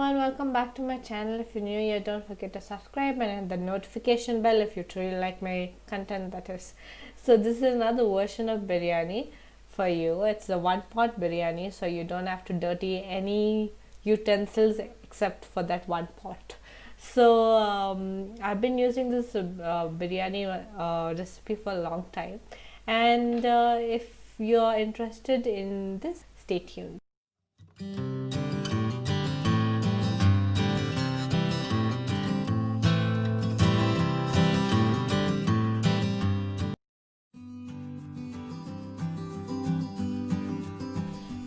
everyone, welcome back to my channel. If you're new here, don't forget to subscribe and hit the notification bell if you truly like my content, that is. So this is another version of biryani for you. It's a one pot biryani, so you don't have to dirty any utensils except for that one pot. So I've been using this biryani recipe for a long time, and if you're interested in this, stay tuned.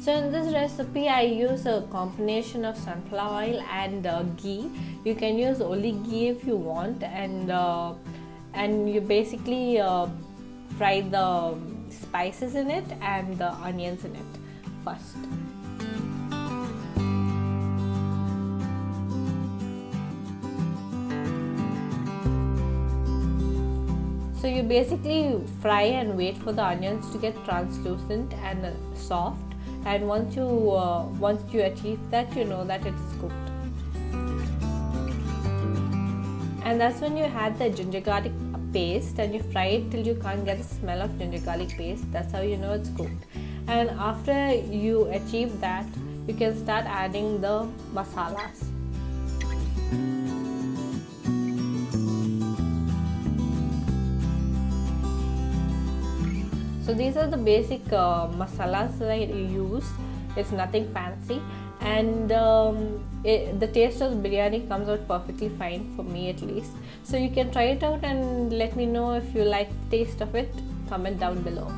So in this recipe I use a combination of sunflower oil and ghee. You can use only ghee if you want, and you basically fry the spices in it and the onions in it first. So you basically fry and wait for the onions to get translucent and soft. And once you achieve that, you know that it's cooked. And that's when you add the ginger garlic paste and you fry it till you can't get the smell of ginger garlic paste. That's how you know it's cooked. And after you achieve that, you can start adding the masalas. So these are the basic masalas that I use. It's nothing fancy, and the taste of the biryani comes out perfectly fine, for me at least. So you can try it out and let me know if you like the taste of it. Comment down below.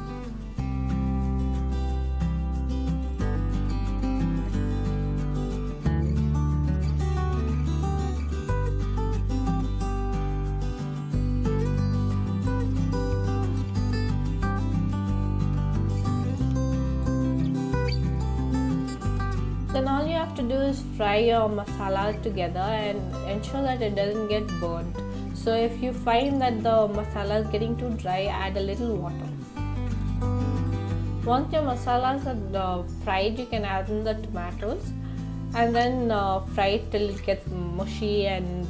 Then all you have to do is fry your masala together and ensure that it doesn't get burnt. So if you find that the masala is getting too dry, add a little water. Once your masalas are fried, you can add in the tomatoes and then fry it till it gets mushy, and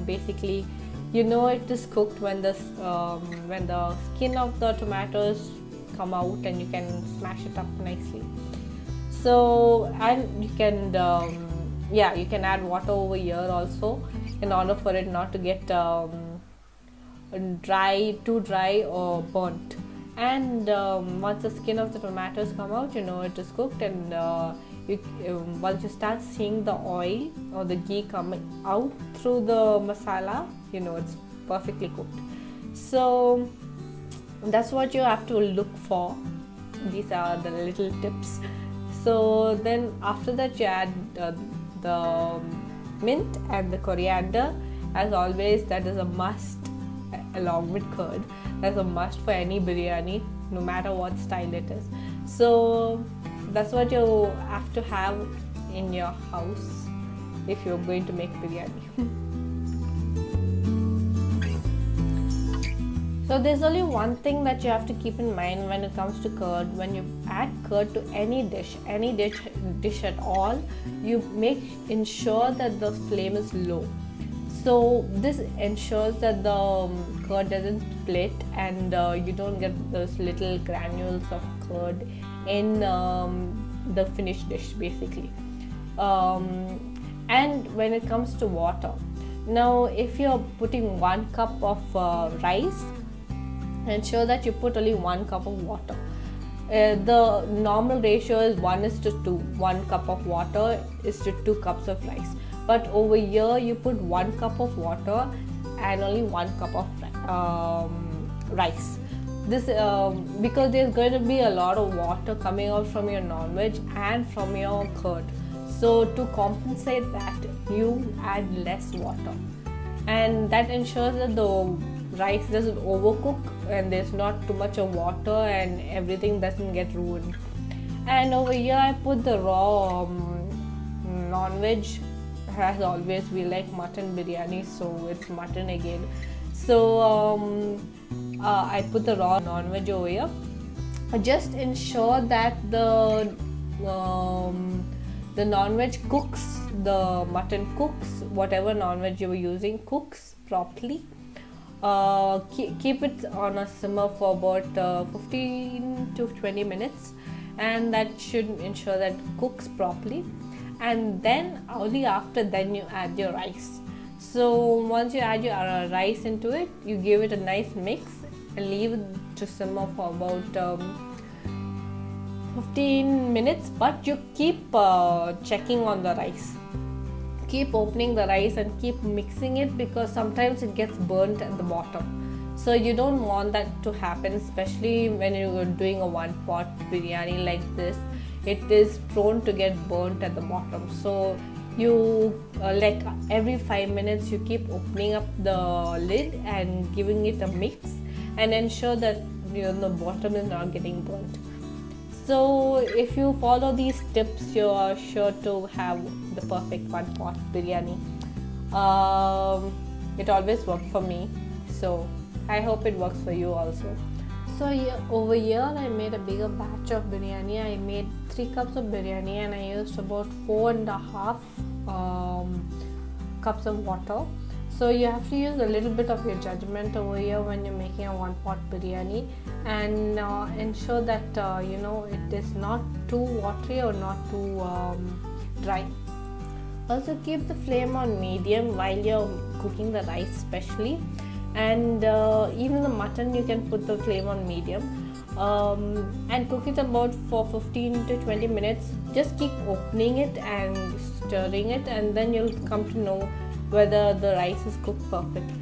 basically you know it is cooked when the skin of the tomatoes come out and you can smash it up nicely. So, and you can you can add water over here also in order for it not to get too dry or burnt. And once the skin of the tomatoes come out, you know it is cooked. And once you start seeing the oil or the ghee coming out through the masala, you know it's perfectly cooked. So that's what you have to look for. These are the little tips. So then after that you add the mint and the coriander. As always, that is a must, along with curd. That's a must for any biryani, no matter what style it is. So that's what you have to have in your house if you're going to make biryani. So there's only one thing that you have to keep in mind when it comes to curd. When you add curd to any dish at all, you ensure that the flame is low. So this ensures that the curd doesn't split and you don't get those little granules of curd in the finished dish, basically. And when it comes to water, now if you're putting 1 cup of rice, ensure that you put only 1 cup of water. The normal ratio is 1:2. 1 cup of water is to 2 cups of rice. But over here you put 1 cup of water and only 1 cup of rice. This because there's going to be a lot of water coming out from your non-veg and from your curd. So to compensate that, you add less water, and that ensures that the rice doesn't overcook and there's not too much of water and everything doesn't get ruined. And over here I put the raw non-veg. As always, we like mutton biryani, so it's mutton again. So I put the raw non-veg over here. Just ensure that the the non-veg cooks, the mutton cooks, whatever non-veg you were using cooks properly. Keep it on a simmer for about 15 to 20 minutes, and that should ensure that it cooks properly. And then only after then you add your rice. So once you add your rice into it, you give it a nice mix and leave it to simmer for about 15 minutes, but you keep checking on the rice. Keep opening the rice and keep mixing it, because sometimes it gets burnt at the bottom. So you don't want that to happen, especially when you're doing a one pot biryani like this. It is prone to get burnt at the bottom. So you like every 5 minutes you keep opening up the lid and giving it a mix, and ensure that the bottom is not getting burnt. So if you follow these tips, you are sure to have the perfect one pot biryani. It always worked for me, so I hope it works for you also. So over here I made a bigger batch of biryani. I made 3 cups of biryani and I used about 4.5 cups of water. So you have to use a little bit of your judgment over here when you're making a one pot biryani, and ensure that it is not too watery or not too dry. Also keep the flame on medium while you're cooking the rice especially, and even the mutton you can put the flame on medium, and cook it about for 15 to 20 minutes. Just keep opening it and stirring it, and then you'll come to know whether the rice is cooked perfectly.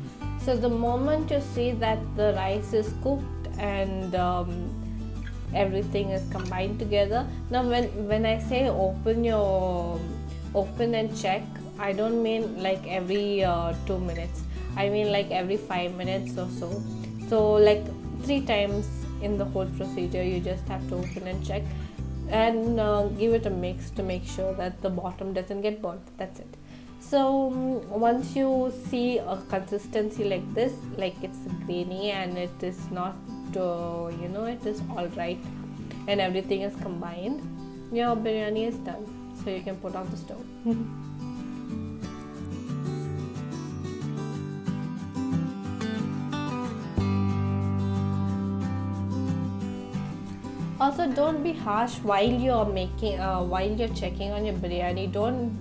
So the moment you see that the rice is cooked and everything is combined together. Now when I say open and check, I don't mean like every 2 minutes. I mean like every 5 minutes or so. So like 3 times in the whole procedure, you just have to open and check, and give it a mix to make sure that the bottom doesn't get burnt. That's it. So once you see a consistency like this, like it's grainy and it is not it is all right and everything is combined, your biryani is done. So you can put on the stove. Also, don't be harsh while you're making, while you're checking on your biryani. Don't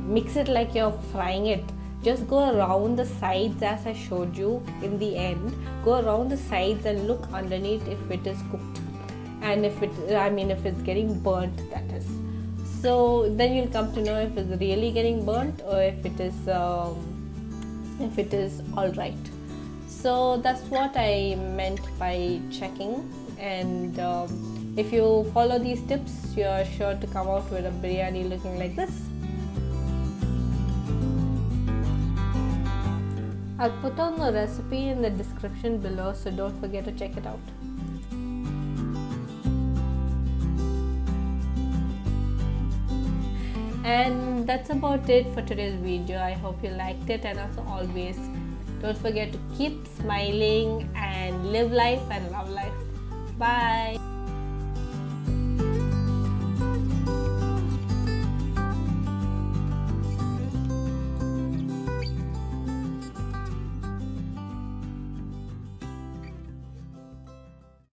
mix it like you're frying it. Just go around the sides as I showed you in the end. Go around the sides and look underneath if it is cooked, and if it's getting burnt, that is. So then you'll come to know if it's really getting burnt or if it is all right. So that's what I meant by checking, and if you follow these tips, you're sure to come out with a biryani looking like this. I'll put on the recipe in the description below, so don't forget to check it out. And that's about it for today's video. I hope you liked it, and as always, don't forget to keep smiling and live life and love life. Bye.